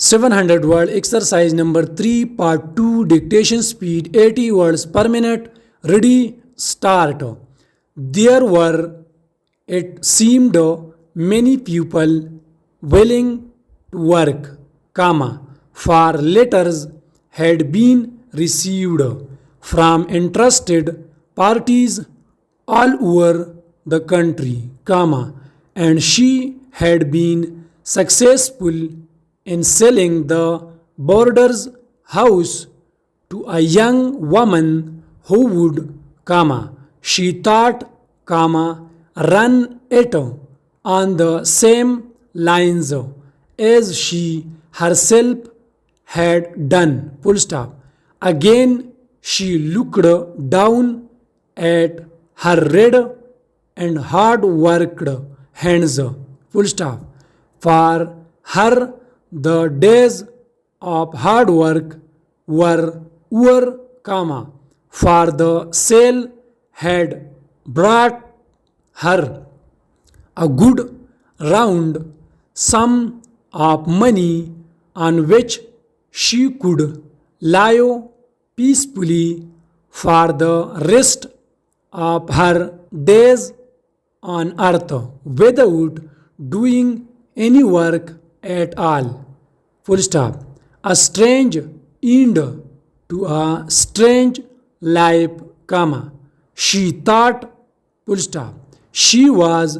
700 word exercise number 3 part 2 dictation speed 80 words per minute. Ready, start. There were, it seemed, many people willing to work, comma, for letters had been received from interested parties all over the country, comma, and she had been successful in selling the boarder's house to a young woman who would, comma, she thought, comma, run it on the same lines as she herself had done, full stop. Again she looked down at her red and hard worked hands, full stop. For her the days of hard work were over, comma, for the sale had brought her a good round sum of money on which she could lie peacefully for the rest of her days on earth without doing any work at all, full stop. A strange end to a strange life, comma, she thought, full stop. She was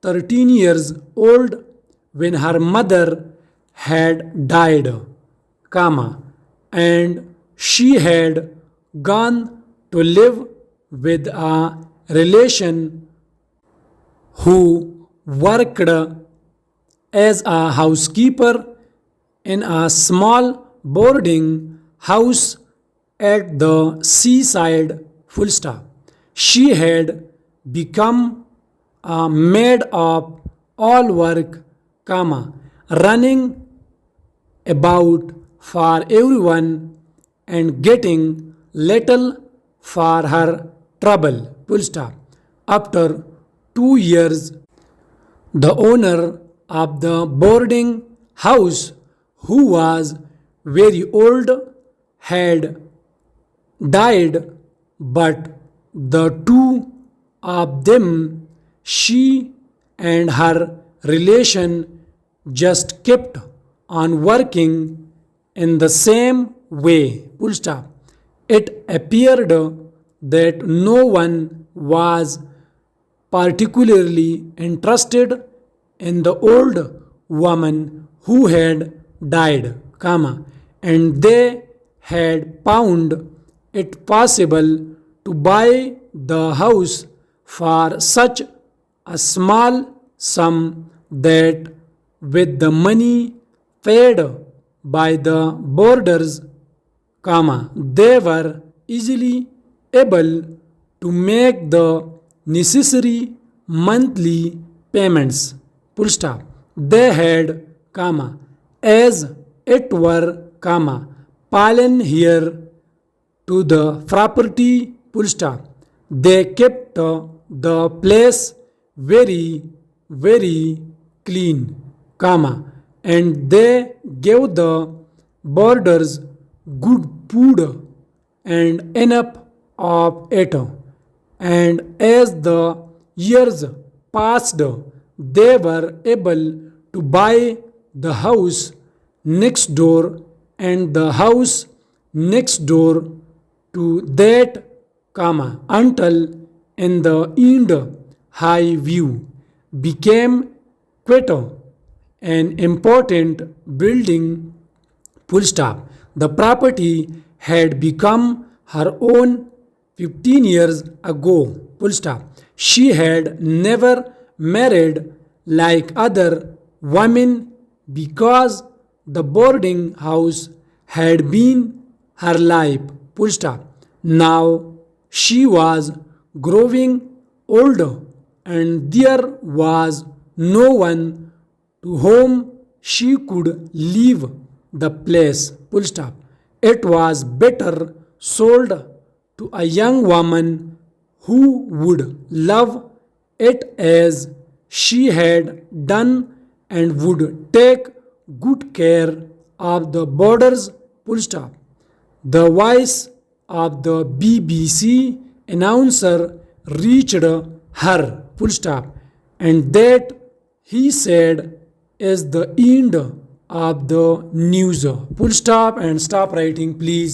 13 years old when her mother had died, comma, and she had gone to live with a relation who worked as a housekeeper in a small boarding house at the seaside, full stop. She had become a maid of all work, comma, running about for everyone and getting little for her trouble, full stop. After 2 years, the owner of the boarding house, who was very old, had died, but the two of them, she and her relation, just kept on working in the same way, full stop. It appeared that no one was particularly interested in the old woman who had died, comma, and they had found it possible to buy the house for such a small sum that with the money paid by the boarders, comma, they were easily able to make the necessary monthly payments, full stop. They had, comma, as it were, comma, fallen here to the property, full stop. They kept the place very, very clean, comma, and they gave the boarders good food and enough of it. And as the years passed, they were able to buy the house next door and the house next door to that, comma, until in the end High View became quite an important building, full stop. The property had become her own 15 years ago, full stop. She had never married like other women because the boarding house had been her life, full stop. Now she was growing older and there was no one to whom she could leave the place, full stop. It was better sold to a young woman who would love it as she had done and would take good care of the borders, full stop. The voice of the BBC announcer reached her, full stop, and that, he said, is the end of the news. Full stop and stop writing, please.